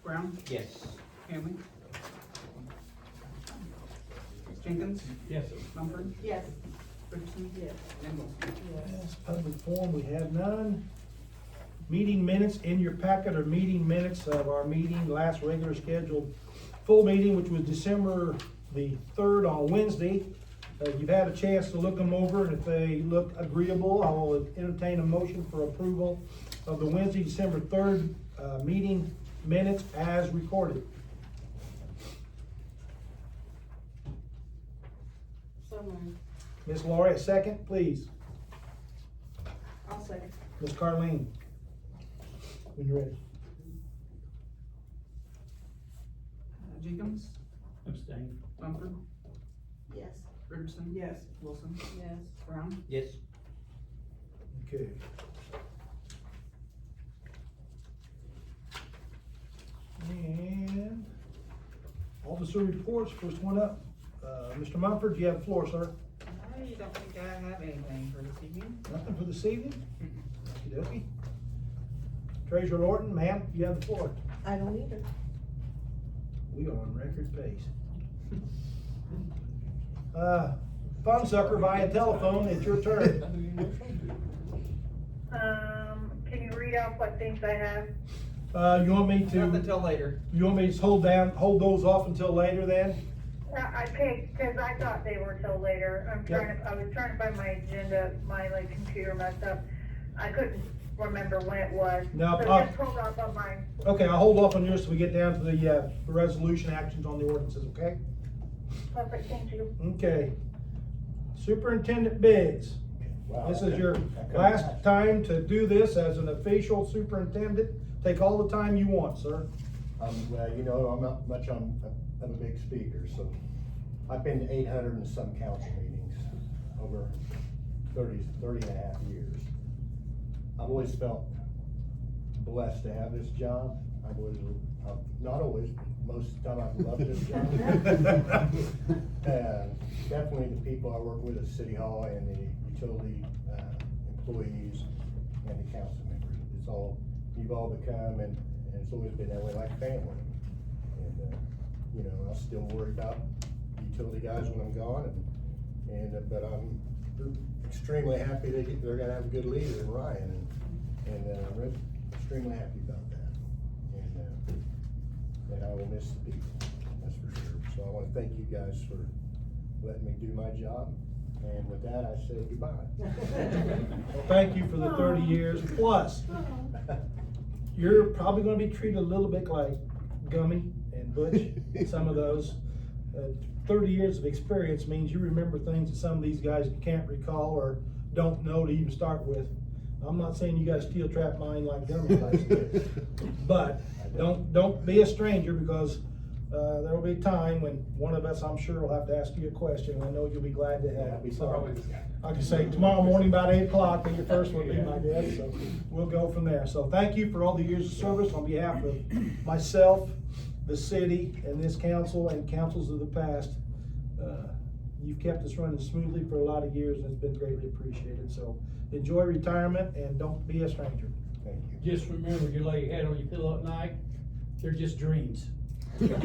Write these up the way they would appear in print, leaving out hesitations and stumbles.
Brown, Yes. Hamley, Jenkins, Yes. Mumford, Yes. Richardson, Yes. and Wilson. Yes, public forum, we have none. Meeting minutes in your packet are meeting minutes of our meeting, last regular scheduled full meeting, which was December the 3rd on Wednesday. You've had a chance to look them over, and if they look agreeable, I will entertain a motion for approval of the Wednesday, December 3rd, meeting minutes as recorded. So moved. Ms. Laurie, a second, please. I'll second. Ms. Carleen, when you're ready. Jenkins, Abstain. Mumford, Yes. Richardson. Yes. Wilson, Yes. Brown, Yes. Okay. And officer reports, first one up. Mr. Mumford, you have the floor, sir. I don't think I have anything for this evening. Nothing for this evening? Okey-dokey. Treasurer Norton, ma'am, you have the floor. I don't either. We are on record pace. Fun sucker via telephone, it's your turn. Can you read out what things I have? You want me Nothing to, until later. you want me to hold those off until later then? I picked, cause I thought they were till later. Yep. I was trying to find my agenda, my computer messed up. I couldn't remember when it was. No, So just hold off on mine. Okay, I'll hold off on yours till we get down to the resolution actions on the ordinances, okay? Perfect, thank you. Okay. Superintendent Biggs, this is your last time to do this as an official superintendent. Take all the time you want, sir. Well, you know, I'm not much of a big speaker, so I've been to 800 and some council meetings over 30 and a half years. I've always felt blessed to have this job. Not always, but most of the time I've loved this job. And definitely the people I work with at City Hall and the utility employees and the council members. You've all become, and it's always been that way, like family. And, you know, I still worry about utility guys when I'm gone, but I'm extremely happy they're gonna have a good leader in Ryan, and I'm extremely happy about that. And I will miss the people, that's for sure. So I wanna thank you guys for letting me do my job, and with that, I say goodbye. Well, thank you for the 30 years, plus, you're probably gonna be treated a little bit like Gummy and Butch, some of those. 30 years of experience means you remember things that some of these guys can't recall or don't know to even start with. I'm not saying you guys steel trap mine like Gummy guys did, but don't be a stranger, because there will be a time when one of us, I'm sure, will have to ask you a question, and I know you'll be glad to help. So, I can say tomorrow morning about 8 o'clock, then your first one will be my guess, so we'll go from there. So thank you for all the years of service on behalf of myself, the city, and this council, and councils of the past. You've kept us running smoothly for a lot of years, and it's been greatly appreciated. So enjoy retirement, and don't be a stranger. Thank you. Just remember, you lay your head on your pillow at night, they're just dreams. Some of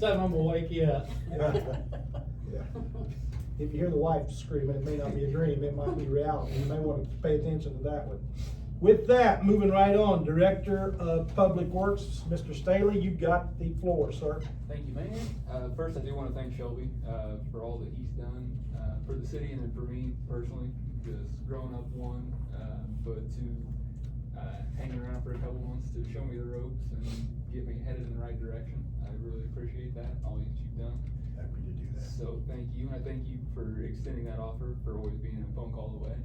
them will wake you up. Yeah. If you hear the wife screaming, it may not be a dream, it might be reality. You may want to pay attention to that one. With that, moving right on, Director of Public Works, Mr. Staley, you've got the floor, sir. Thank you, man. First, I do want to thank Shelby for all that he's done for the city and then for me personally, because growing up, one, but two, hanging around for a couple months to show me the ropes and get me headed in the right direction. I really appreciate that, all that you've done. Happy to do that. So thank you, and I thank you for extending that offer, for always being a phone call away.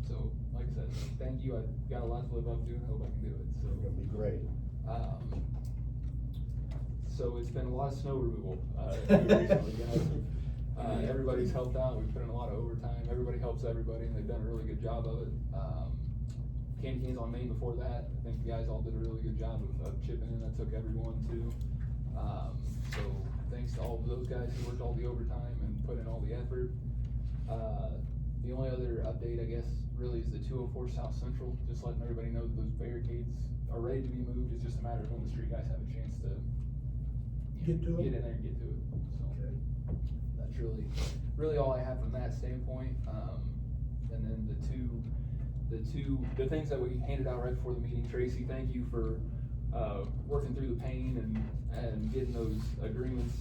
So, like I said, thank you. I've got a lot to live up to, and I hope I can do it. So It's gonna be great. So it's been a lot of snow removal here recently, guys. Everybody's helped out. We've put in a lot of overtime. Everybody helps everybody, and they've done a really good job of it. Candy Canes on Main before that, I think the guys all did a really good job of chipping in. That took everyone too. So thanks to all of those guys who worked all the overtime and put in all the effort. The only other update, I guess, really is the 204 South Central, just letting everybody know that those barricades ready to be moved, it's just a matter of when the street guys have a chance to Get to it? Get in there and get to it, so. Okay. That's really all I have from that standpoint, and then the things that we handed out right before the meeting, Tracy, thank you for, working through the pain and getting those agreements,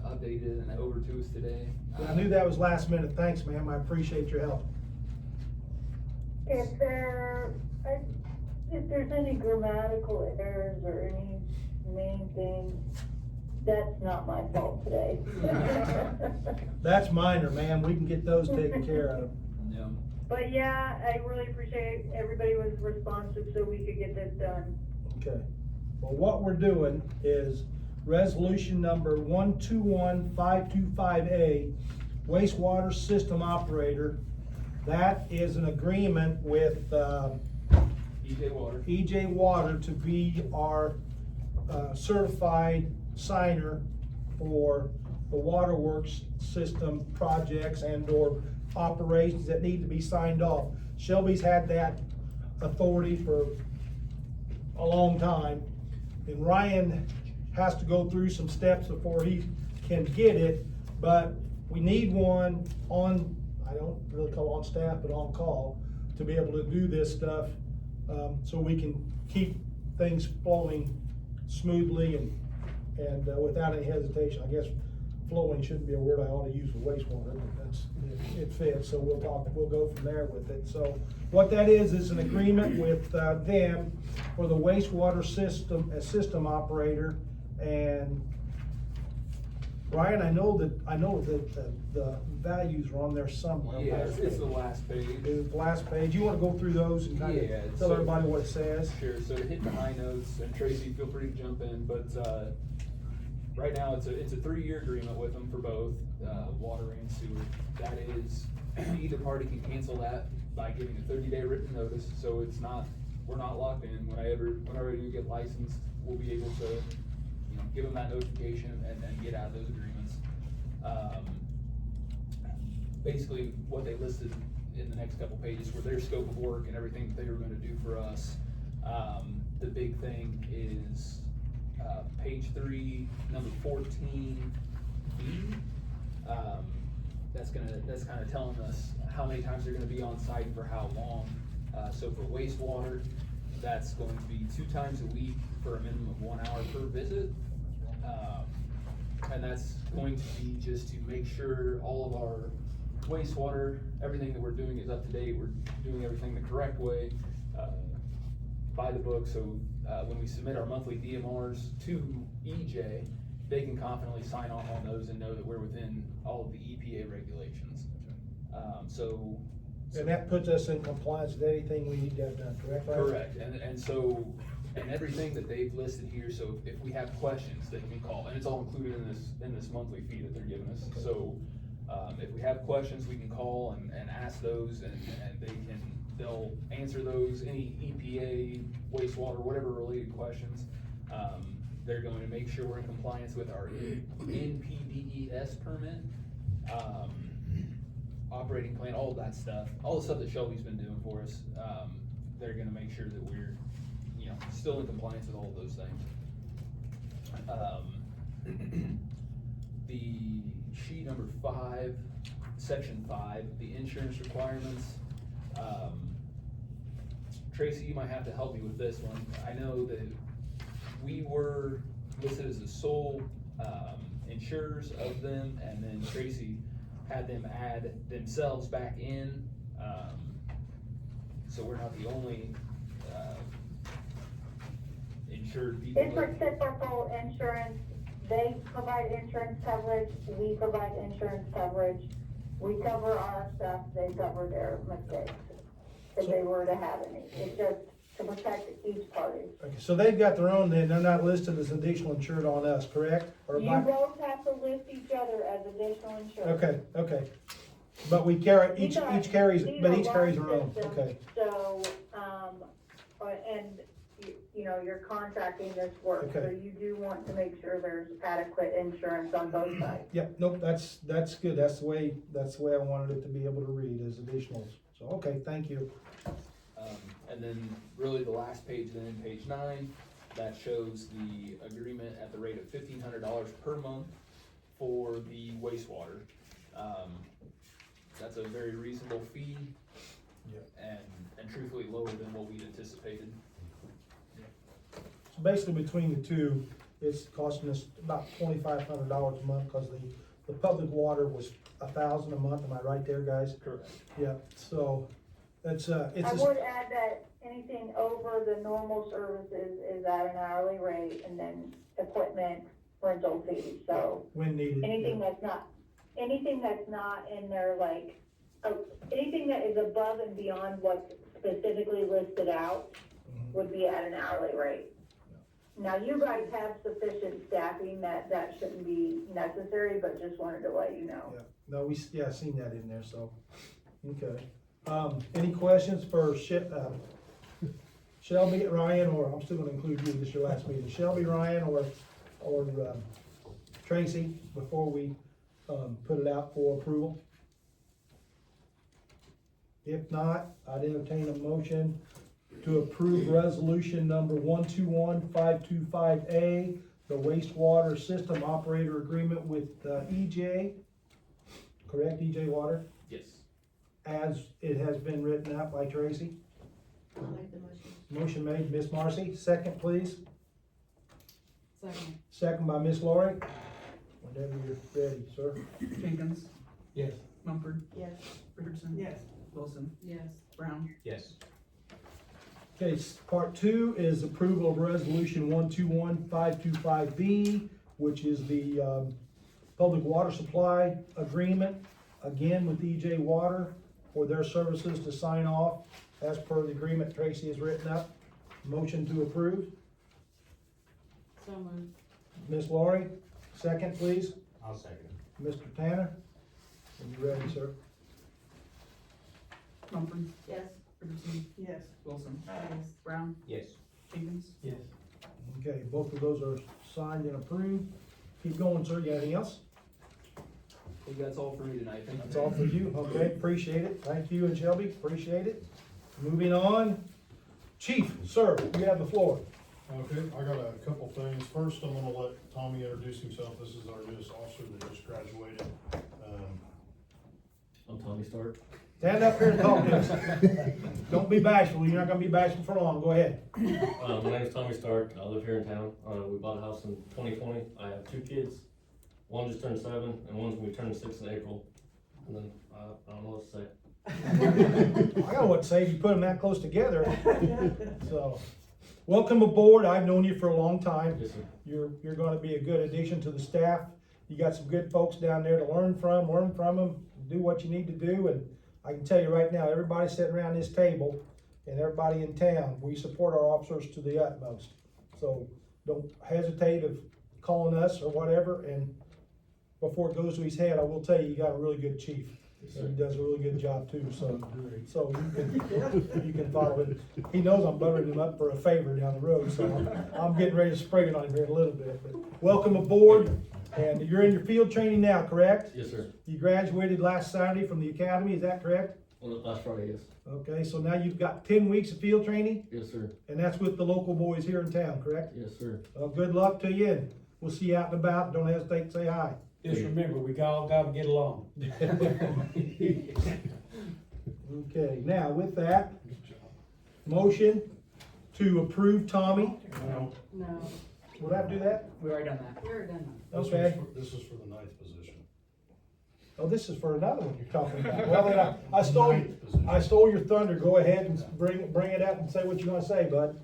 updated and over to us today. I knew that was last minute. Thanks, ma'am. I appreciate your help. If there's any grammatical errors or any main things, that's not my fault today. That's minor, ma'am. We can get those taken care of. Yeah. But yeah, I really appreciate everybody was responsive so we could get this done. Okay. Well, what we're doing is resolution number 121525A, wastewater system operator. That is an agreement with, EJ Water. EJ Water to be our certified signer for the waterworks system projects and or operations that need to be signed off. Shelby's had that authority for a long time, and Ryan has to go through some steps before he can get it, but we need one on, I don't really call on staff, but on call, to be able to do this stuff, so we can keep things flowing smoothly and without any hesitation. I guess flowing shouldn't be a word I ought to use for wastewater, but it fits, so we'll go from there with it. So what that is an agreement with them for the wastewater system operator. And Ryan, I know that the values are on there somewhere. Yeah, it's the last page. The last page, you wanna go through those and kind Yeah, of tell so- everybody what it says? Sure, so to hit the high notes, and Tracy, feel free to jump in, but, right now, it's a 3-year agreement with them for both, water and sewer. That is, either party can cancel that by giving a 30-day written notice, so we're not locked in. Whenever you get licensed, we'll be able to, give them that notification and get out of those agreements. Basically, what they listed in the next couple pages were their scope of work and everything that they were gonna do for us. The big thing is, page 3, number 14B. That's kinda telling us how many times they're gonna be on site and for how long. So for wastewater, that's going to be 2 times a week for a minimum of 1 hour per visit. And that's going to be just to make sure all of our wastewater, everything that we're doing is up to date, we're doing everything the correct way, by the book, so, when we submit our monthly DMRs to EJ, they can confidently sign off on those and know that we're within all of the EPA regulations. And that puts us in compliance with anything we need to have done, correct, Ryan? Correct, and everything that they've listed here, so if we have questions, they can call, and it's all included in this monthly fee that they're giving us. Okay. So, if we have questions, we can call and ask those, and they'll answer those, any EPA, wastewater, whatever related questions. They're going to make sure we're in compliance with our NPDES permit, operating plan, all of that stuff, all the stuff that Shelby's been doing for us. They're gonna make sure that we're, still in compliance with all of those things. The sheet number 5, section 5, the insurance requirements. Tracy, you might have to help me with this one. I know that we were listed as the sole, insurers of them, and then Tracy had them add themselves back in. So we're not the only, insured people. It's reciprocal insurance. They provide insurance coverage, we provide insurance coverage. We cover our stuff, they cover their mistakes, if they were to have any. It's just to protect each party. Okay, so they've got their own then, they're not listed as additional insured on us, correct? Or You my- both have to list each other as additional insurance. Okay. But we carry, each carries, These but are each carries their large own, systems, okay. So, and you're contracting this work, so Okay. you do want to make sure there's adequate insurance on both sides. Yep, nope, that's good, that's the way I wanted it to be able to read as additionals. So, okay, thank you. And then really the last page, then page 9, that shows the agreement at the rate of $1,500 per month for the wastewater. That's a very reasonable fee. Yeah. And truthfully lower than what we'd anticipated. So basically, between the two, it's costing us about $2,500 a month, cause the public water was $1,000 a month, am I right there, guys? Correct. Yeah, so, it's I would add that anything over the normal services is at an hourly rate, and then equipment rental fees, so when needed. anything that's not in there, like, anything that is above and beyond what's specifically listed out Mhm. would be at an hourly rate. Now, you guys have sufficient staffing that shouldn't be necessary, but just wanted to let you know. Yeah, no, I seen that in there, so, okay. Any questions for Shelby, Ryan, or I'm still gonna include you, this is your last meeting, Shelby, Ryan, or Tracy, before we, put it out for approval? If not, I'd entertain a motion to approve resolution number 121525A, the wastewater system operator agreement with, EJ, correct, EJ Water, Yes. as it has been written out by Tracy. I'll make the motion. Motion made, Miss Marcy, second please. Second. Second by Miss Laurie. Whenever you're ready, sir. Jenkins, Yes. Mumford, Yes. Richardson. Yes. Wilson, Yes. Brown. Yes. Okay, part 2 is approval of resolution 121525B, which is the, public water supply agreement, again with EJ Water for their services to sign off as per the agreement Tracy has written up. Motion to approve. So moved. Miss Laurie, second please. I'll second. Mr. Tanner, are you ready, sir? Mumford, Yes. Richardson, Yes. Wilson, Yes. Brown, Yes. Jenkins. Yes. Okay, both of those are signed and approved. Keep going, sir. You got anything else? I think that's all for me tonight. Thank you. That's all for you. Okay, appreciate it. Thank you and Shelby, appreciate it. Moving on. Chief, sir, you have the floor. Okay, I got a couple things. First, I'm gonna let Tommy introduce himself. This is our newest officer that just graduated. I'm Tommy Stark. Stand up here and talk to us. Don't be bashful. You're not gonna be bashful for long. Go ahead. My name is Tommy Stark. I live here in town. We bought a house in 2020. I have 2 kids. One just turned 7, and one's gonna be turning 6 in April. And then I don't know what to say. I got what to say. You put them that close together. So, welcome aboard. I've known you for a long time. Yes, sir. You're gonna be a good addition to the staff. You got some good folks down there to learn from them, do what you need to do, and I can tell you right now, everybody sitting around this table and everybody in town, we support our officers to the utmost. So don't hesitate of calling us or whatever, and before it goes to his head, I will tell you, you got a really good chief. He does a really good job too, so you can follow it. He knows I'm buttering him up for a favor down the road, so I'm getting ready to spring it on him here in a little bit. But welcome aboard, and you're in your field training now, correct? Yes, sir. You graduated last Saturday from the academy, is that correct? Well, last Friday, yes. Okay, so now you've got 10 weeks of field training, Yes, sir. and that's with the local boys here in town, correct? Yes, sir. Well, good luck to you, and we'll see you out and about. Don't hesitate to say hi. Just remember, we all gotta get along. Okay, now with that, motion to approve Tommy. No, No, Would I do that? We already done that. we already done Okay. this is for the 9th position. Oh, this is for another one you're talking about. Well, then I stole, Ninth position. I stole your thunder. Go ahead and bring it out and say what you're gonna say, bud.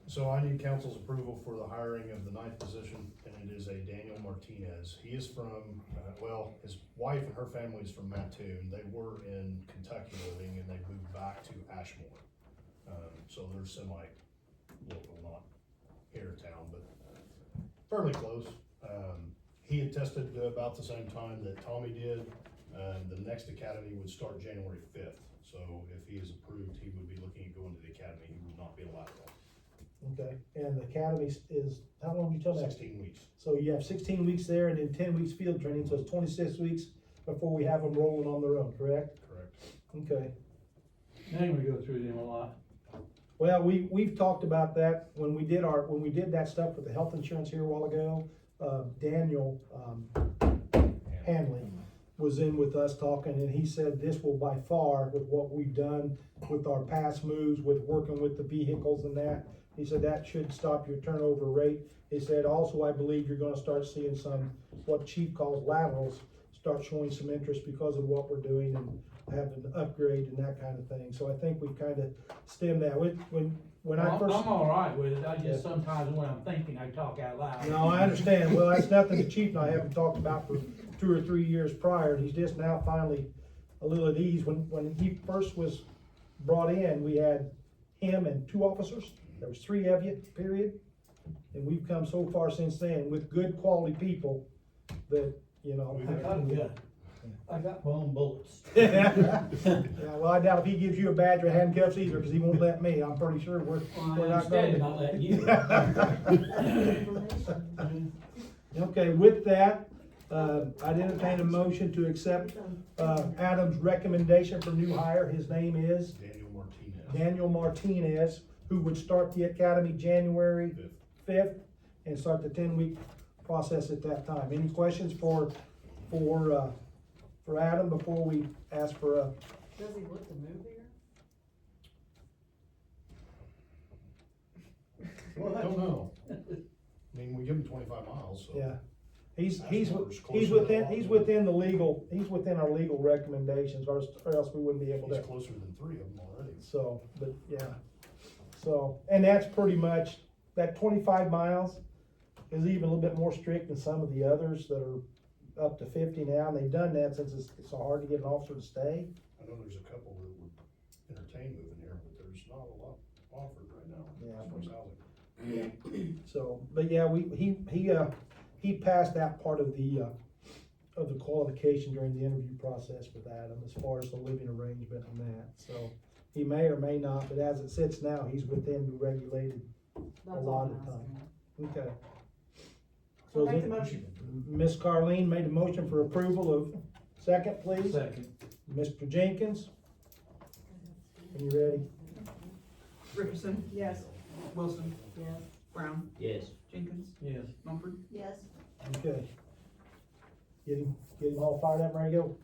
So I need council's approval for the hiring of the 9th position, and it is a Daniel Martinez. He is from, his wife and her family is from Mattoon. They were in Kentucky living, and they moved back to Ashmore. So they're semi-local, not here in town, but fairly close. He had tested about the same time that Tommy did. The next academy would start January 5th. So if he is approved, he would be looking at going to the academy. He would not be a lateral. Okay, and the academy is, how long you tell me? 16 weeks. So you have 16 weeks there and then 10 weeks field training, so it's 26 weeks before we have them rolling on their own, correct? Correct. Okay, Then we go through them a lot. Well, we've talked about that when we did that stuff with the health insurance here a while ago. Daniel, Hanley was in with us talking, and he said this will by far, with what we've done with our past moves, with working with the vehicles and that, he said that should stop your turnover rate. He said also, I believe you're gonna start seeing some, what Chief calls laterals, start showing some interest because of what we're doing and having an upgrade and that kind of thing. So I think we've kind of stemmed that. When I first. I'm all right with it, I just sometimes when I'm thinking, I talk out loud. No, I understand. Well, that's nothing the chief and I haven't talked about for 2 or 3 years prior. He's just now finally a little at ease. When he first was brought in, we had him and 2 officers. There was 3 of you, period. And we've come so far since then with good quality people that, you know. I got my own bullets. Yeah, well, I doubt if he gives you a badge or handcuffs either, because he won't let me. I'm pretty sure we're not going Not letting you. Okay, with that, I'd entertain a motion to accept, Adam's recommendation for new hire. His name is Daniel Martinez, who would start the academy January 5th and start the 10-week process at that time. Any questions for Adam before we ask for a? Does he look to move here? Well, I don't know. I mean, we give him 25 miles, so. Yeah, he's He's within our legal recommendations, or else we wouldn't be able He's to. closer than 3 of them already. So, but yeah, so, and that's pretty much, that 25 miles is even a little bit more strict than some of the others that are up to 50 now, and they've done that since it's so hard to get an officer to stay. I know there's a couple that would entertain moving here, but there's not a lot offered right now as far as housing. So, but yeah, he passed that part of the qualification during the interview process with Adam, as far as the living arrangement and that, so he may or may not, but as it sits now, he's within the regulated That's all allotted I'm time. asking. Okay. I'll So make the motion. Miss Carleen made a motion for approval of, second please, Second. Mr. Jenkins, are you ready? Richardson, Yes. Wilson, Yes. Brown, Yes. Jenkins, Yes. Mumford. Yes. Okay. Get him all fired up and ready to go.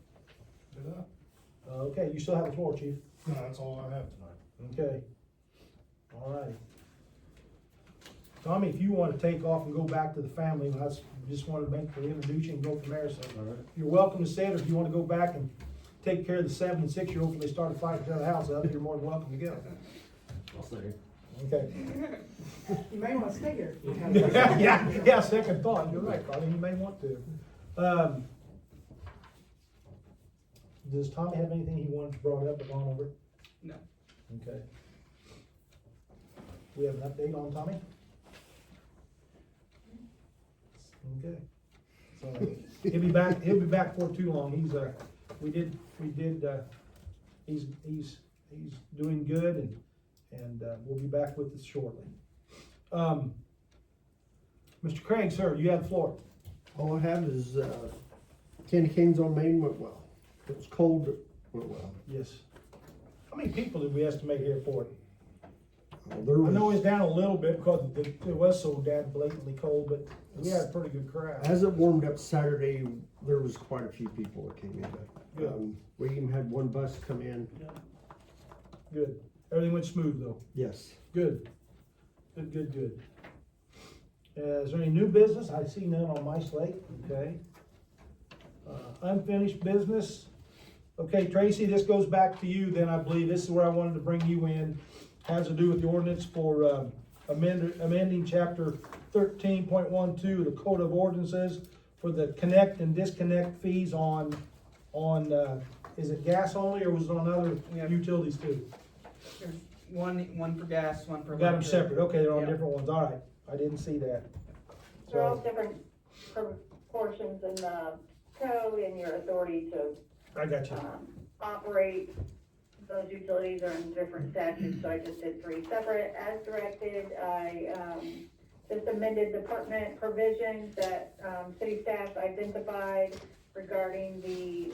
Good enough. Okay, you still have the floor, chief. No, that's all I have tonight. Okay. All right. Tommy, if you want to take off and go back to the family, I just wanted to make the introduction and go from there, so. You're welcome to stay, or if you want to go back and take care of the 7 and 6-year-old when they start fighting each other house up, you're more than welcome to go. I'll stay here. Okay. You may want to stay here. Yeah, second thought, you're right, Carly, you may want to. Does Tommy have anything he wanted to brought up or gone over? No. Okay. We have an update on Tommy? Okay. So, he'll be back for too long. He's doing good and we'll be back with us shortly. Mr. Craig, sir, you have the floor. All I have is, candy canes on Main went well. It was cold, but went well. Yes. How many people did we estimate here for it? There I know was, it's down a little bit because it was so damn blatantly cold, but we had a pretty good crowd. as it warmed up Saturday, there was quite a few people that came in. Good. We even had one bus come in. Good. Everything went smooth though. Yes. Good. Good. Is there any new business? I see none on my slate. Okay. Unfinished business. Okay, Tracy, this goes back to you then, I believe. This is where I wanted to bring you in. Has to do with the ordinance for amending chapter 13.12 of the Code of Ordinances for the connect and disconnect fees on is it gas only or was it on other Yeah. utilities too? There's one for gas, one for. Got them electric. separate, okay, they're on Yeah. different ones, all right, I didn't see that. They're all So, different portions in the code and your authority to, I got you, operate those utilities are in different statutes, so I just did 3 separate. As directed, I, just amended department provisions that, city staff identified regarding the,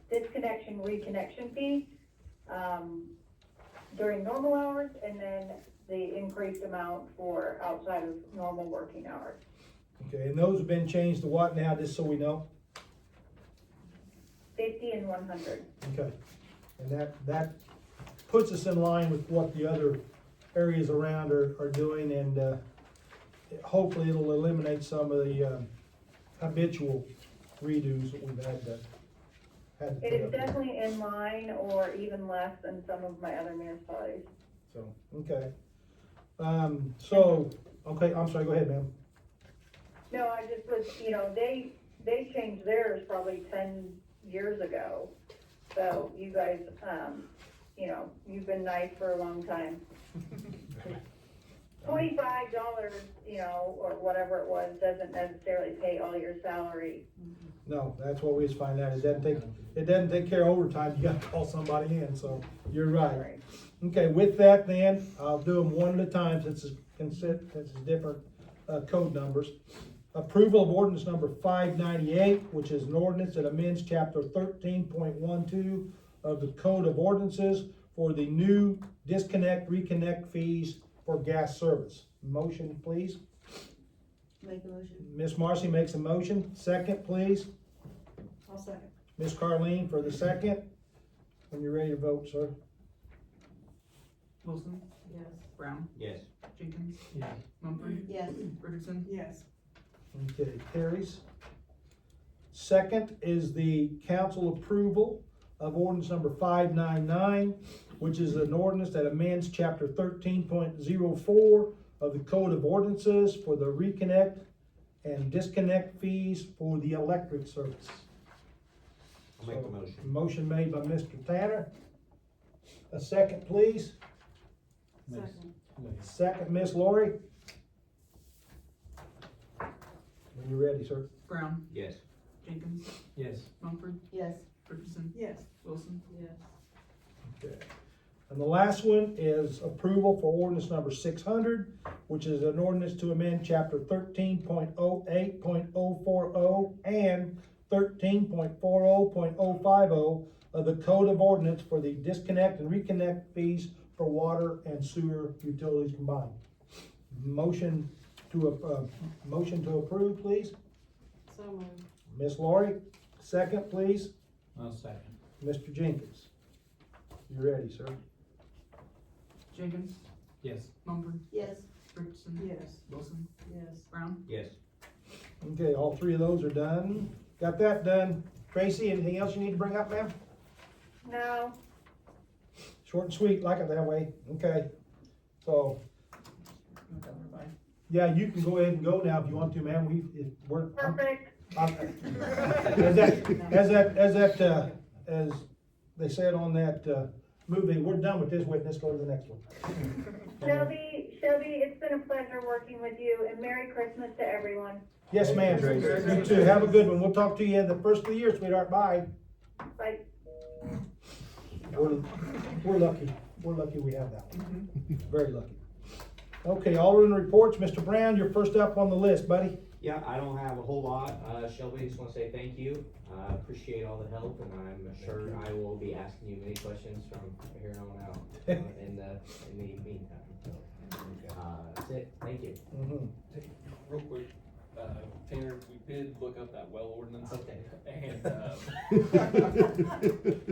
disconnection reconnection fee. during normal hours, and then the increased amount for outside of normal working hours. Okay, and those have been changed to what now, just so we know? 50 and 100. Okay, and that puts us in line with what the other areas around are doing, and hopefully it'll eliminate some of the habitual redos that we've had to It put is up. definitely in line or even less than some of my other municipalities. So, okay. Okay, I'm sorry, go ahead, ma'am. No, I just was, they changed theirs probably 10 years ago. So you guys, you've been nice for a long time. $25, or whatever it was, doesn't necessarily pay all your salary. No, that's what we just find out, it doesn't take care of overtime, you gotta call somebody in, so you're right. Right. Okay, with that then, I'll do them one at a time since it's different, code numbers. Approval of ordinance number 598, which is an ordinance that amends chapter 13.12 of the Code of Ordinances for the new disconnect, reconnect fees for gas service. Motion, please. Make a motion. Miss Marcy makes a motion. Second, please. I'll second. Miss Carleen for the second. When you're ready to vote, sir. Wilson, Yes. Brown, Yes. Jenkins, Yeah. Mumford, Yes. Richardson, Yes. Okay, carries. Second is the council approval of ordinance number 599, which is an ordinance that amends chapter 13.04 of the Code of Ordinances for the reconnect and disconnect fees for the electric service. I'll make the motion. Motion made by Mr. Tanner. A second, please. Second. Second, Miss Lori. When you're ready, sir. Brown, Yes. Jenkins, Yes. Mumford, Yes. Richardson, Yes. Wilson, Yes. Okay. And the last one is approval for ordinance number 600, which is an ordinance to amend chapter 13.08.040 and 13.40.050 of the Code of Ordinance for the disconnect and reconnect fees for water and sewer utilities combined. Motion to approve, please. So moved. Miss Laurie, second, please. I'll second. Mr. Jenkins. You ready, sir? Jenkins, Yes. Mumford, Yes. Richardson, Yes. Wilson, Yes. Brown. Yes. Okay, all three of those are done. Got that done. Tracy, anything else you need to bring up, ma'am? No, Short and sweet, like it that way. Okay. So, You want that one, bye? yeah, you can go ahead and go now if you want to, ma'am. We're, perfect. as they said on that, movie, we're done with this witness, go to the next one. Shelby, it's been a pleasure working with you, and Merry Christmas to everyone. Yes, ma'am. You too. Have a good one. We'll talk to you in the first of the year, sweetheart. Bye. Bye. We're lucky. We're lucky we have that one. Very lucky. Okay, Alderman reports. Mr. Brown, you're first up on the list, buddy. Yeah, I don't have a whole lot. Shelby, just wanna say thank you. Appreciate all the help, and I'm sure I will be asking you many questions from here on out, in the meantime. So, that's it. Thank you. Real quick, Tanner, we did look up that well ordinance. Okay. And,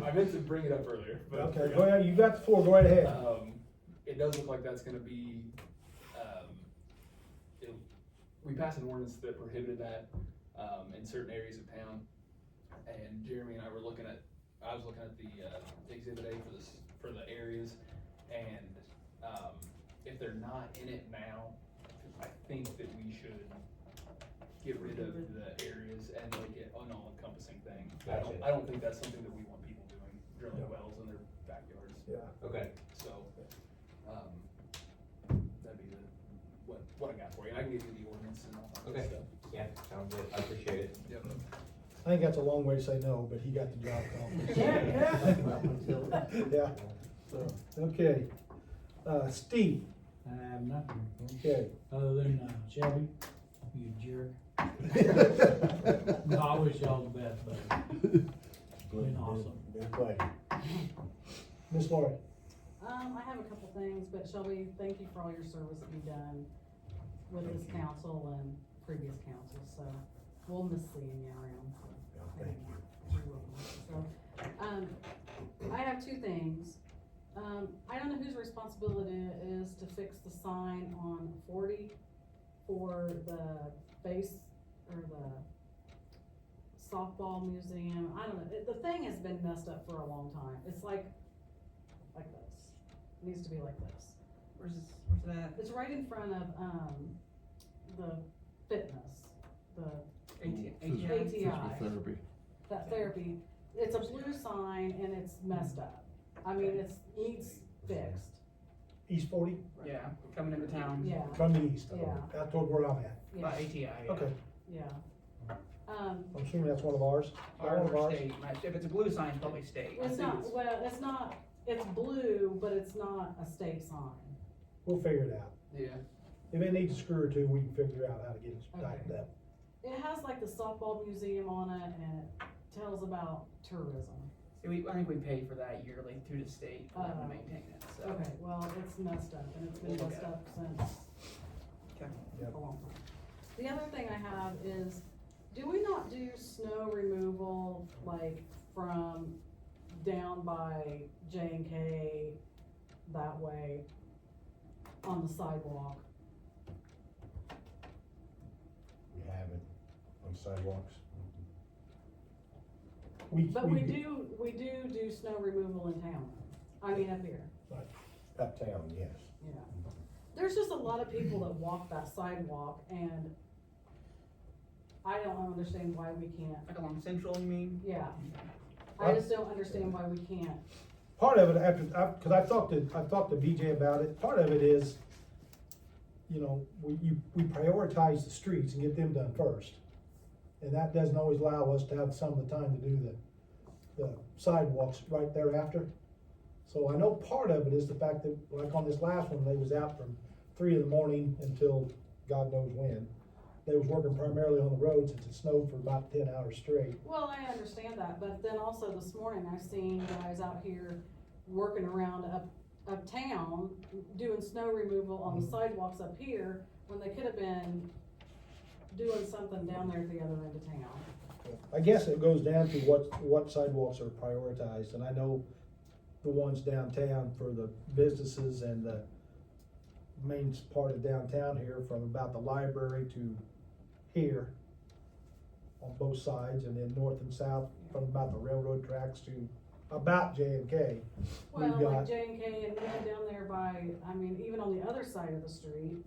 I meant to bring it up earlier, but. Okay, go ahead. You got the floor. Go right ahead. It does look like that's gonna be, we passed an ordinance that prohibited that, in certain areas of town. And Jeremy and I were I was looking at the exhibit A for the areas, and, if they're not in it now, I think that we should get rid of the areas and make it an all-encompassing thing. Gotcha. I don't think that's something that we want people doing, drilling wells in their backyards. Yeah. Okay. So, that'd be what I got for you. I can give you the ordinance and all that Okay. stuff. Yeah, sounds good. I appreciate it. Yep. I think that's a long way to say no, but he got the job accomplished. Yeah. So, okay. Steve. I have nothing, Okay. other than, Shelby, you jerk. No, I wish y'all the best, buddy. Been awesome. Been a pleasure. Miss Laurie. I I have a couple things, but Shelby, thank you for all your service that you've done with this council and previous councils, so we'll miss seeing you around, so. Yeah, thank you. You're welcome. So, I have two things. I don't know whose responsibility it is to fix the sign on 40 for the base, or the softball museum. I don't know, the thing has been messed up for a long time. It's like this. It needs to be like this. Where's that? It's right in front of, the fitness, the ATI. Therapy. That therapy. It's a blue sign and it's messed up. I mean, needs fixed. East 40, Yeah, coming into town. Yeah, from the east. Yeah. That's where I'm at. By yeah, ATI, yeah. Okay, yeah. I'm assuming that's one of ours. Ours One of or ours. state, if it's a blue sign, it's probably state. It's not, well, it's blue, but it's not a state sign. We'll figure it out. Yeah. If it needs a screw or two, we can figure out how to get it tightened up. It has like the softball museum on it and it tells about tourism. See, I think we pay for that yearly through the state for them to Oh. maintain it, so. Okay, well, it's messed up and it's been We'll look messed at up since Okay. a long time. The other thing I have is, do we not do snow removal like from down by J&K that way on the sidewalk? We haven't on sidewalks. But we do snow removal in town, I mean up here, Uptown, yes. yeah. There's just a lot of people that walk that sidewalk and I don't understand why we can't, Like along Central, you mean? yeah. I just don't understand why we can't. Part of it, cause I've talked to BJ about it, part of it is, you know, we prioritize the streets and get them done first. And that doesn't always allow us to have some of the time to do the sidewalks right thereafter. So I know part of it is the fact that, like on this last one, they was out from 3 in the morning until God knows when. They was working primarily on the road since it snowed for about 10 hours straight. Well, I understand that, but then also this morning I seen guys out here working around uptown, doing snow removal on the sidewalks up here, when they could have been doing something down there at the other end of town. I guess it goes down to what sidewalks are prioritized, and I know the ones downtown for the businesses and the main part of downtown here, from about the library to here on both sides, and then north and south from about the railroad tracks to about J&K. Well, We've got- like J&K and even down there by, I mean, even on the other side of the street,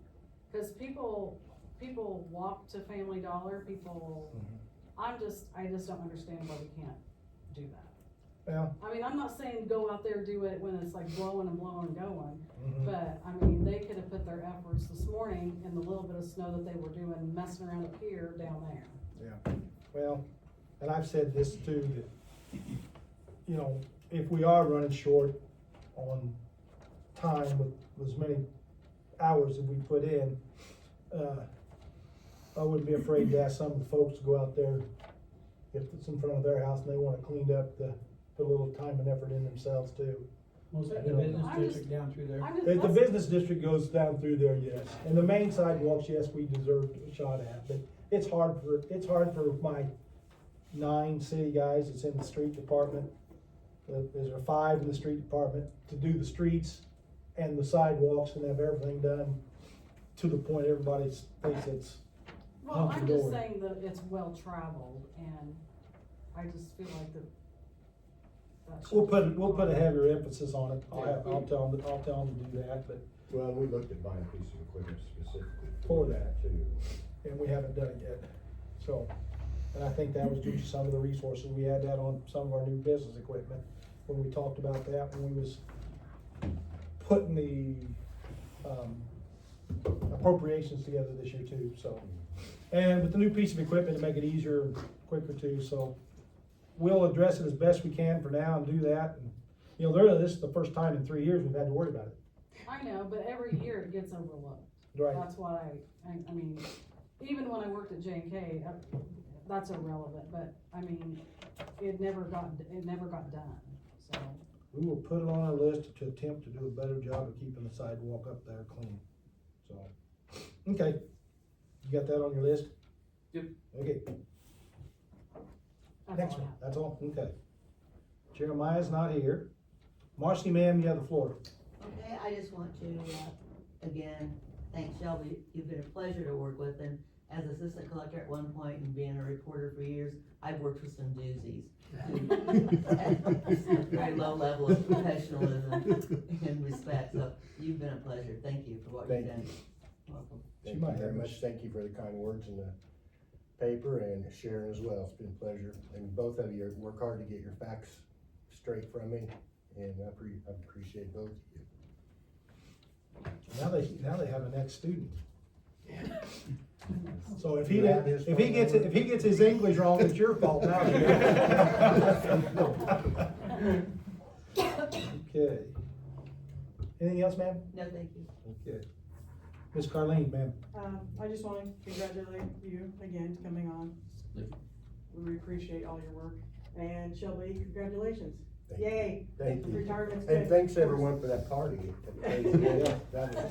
cause people walk to Family Dollar, people, I just don't understand why we can't do that. Well, I mean, I'm not saying go out there, do it when it's like blowing and blowing and going, mhm. but, I mean, they could have put their efforts this morning in the little bit of snow that they were doing, messing around up here, down there. Yeah, well, and I've said this too, that, you know, if we are running short on time with as many hours that we put in, I wouldn't be afraid to ask some of the folks to go out there, if it's in front of their house and they want it cleaned up, to put a little time and effort in themselves too. Most of the You know, business I'm just- district down through there. I'm just, The that's- business district goes down through there, yes, and the main sidewalks, yes, we deserve a shot at, but it's hard for my 9 city guys that's in the street department. There's 5 in the street department to do the streets and the sidewalks and have everything done to the point everybody thinks it's, well, I'm just hunky-dory. saying that it's well-traveled, and I just feel like that should. we'll put a heavier emphasis on it. I'll tell them to do that, but, Well, we looked at buying a piece of equipment specifically For that. too. and we haven't done it yet, so. And I think that was due to some of the resources, we had that on some of our new business equipment, when we talked about that, when we was putting the, appropriations together this year too, so. And with the new piece of equipment to make it easier and quicker too, so. We'll address it as best we can for now and do that, and, you know, literally, this is the first time in 3 years we've had to worry about it. I know, but every year it gets overlooked. Right. That's why, I mean, even when I worked at J&K, that's irrelevant, but, I mean, it never got done, so. we will put it on our list to attempt to do a better job of keeping the sidewalk up there clean. So, okay, you got that on your list? Yep. Okay, That's next all I one, have. that's all, okay. Jeremiah's not here. Marcy, ma'am, you have the floor. Okay, I just want to, again, thank Shelby. You've been a pleasure to work with, and as assistant collector at one point and being a reporter for years, I've worked with some doozies. Very low level of professionalism and respect, so you've been a pleasure. Thank you for what you've Thank done. you. Welcome. She Thank might you very have a- much. Thank you for the kind words in the paper and Sharon as well. It's been a pleasure. And both of you work hard to get your facts straight from me, and I appreciate both of you. Now they have an ex-student. So if he, You have his if he gets it, if he gets his English wrong, it's your fault now. Okay. Anything else, ma'am? No, thank you. Okay. Miss Carleen, ma'am. I just wanna congratulate you again coming on. Thank you. We appreciate all your work, and Shelby, congratulations. Thank you. Yay. Thank you. Retirement's And good. thanks everyone for that party. That was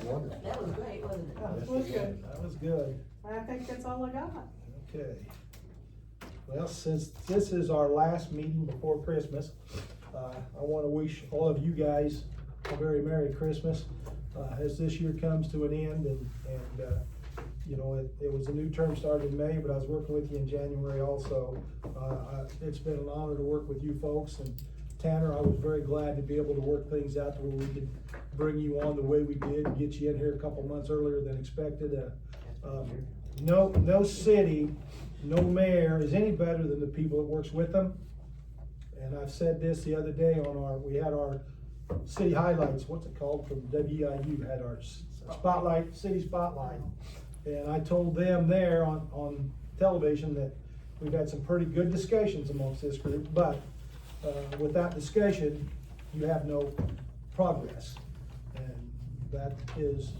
wonderful. That was great, wasn't it? That was good. That was good. I think that's all I got. Okay. Well, since this is our last meeting before Christmas, I wanna wish all of you guys a very Merry Christmas, as this year comes to an end, and you know, it was a new term started in May, but I was working with you in January also. It's been an honor to work with you folks, and Tanner, I was very glad to be able to work things out to where we could bring you on the way we did, and get you in here a couple months earlier than expected. No city, no mayor is any better than the people that works with them. And I've said this the other day we had our city highlights, what's it called, from WIU, had our spotlight, city spotlight. And I told them there on television that we've had some pretty good discussions amongst this group, but without discussion, you have no progress. And that is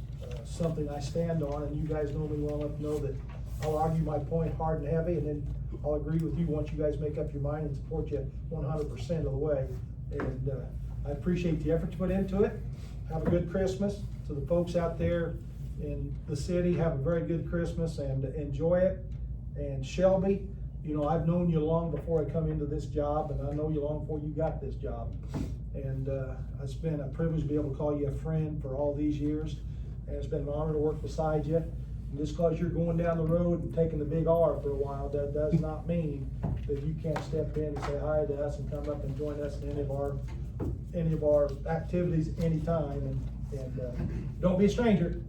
something I stand on, and you guys know me well enough to know that I'll argue my point hard and heavy, and then I'll agree with you once you guys make up your mind and support you 100% of the way. And I appreciate the effort you put into it. Have a good Christmas. To the folks out there in the city, have a very good Christmas and enjoy it. And Shelby, you know, I've known you long before I come into this job, and I know you long before you got this job. And it's been a privilege to be able to call you a friend for all these years, and it's been an honor to work beside you. And just because you're going down the road and taking the big R for a while, that does not mean that you can't step in and say hi to us and come up and join us in any of our activities anytime. And don't be a stranger,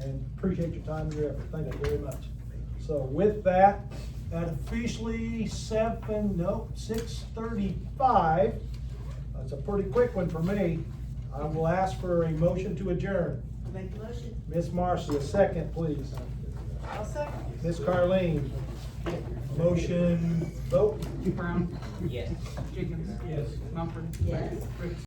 and appreciate your time and your effort. Thank you very much. So with that, at officially 6:35, that's a pretty quick one for me. I will ask for a motion to adjourn. I'll make the motion. Miss Marcy, a second, please. I'll second. Miss Carleen, motion, vote. Brown, Yes. Jenkins. Yes. Mumford. Yes. Rick.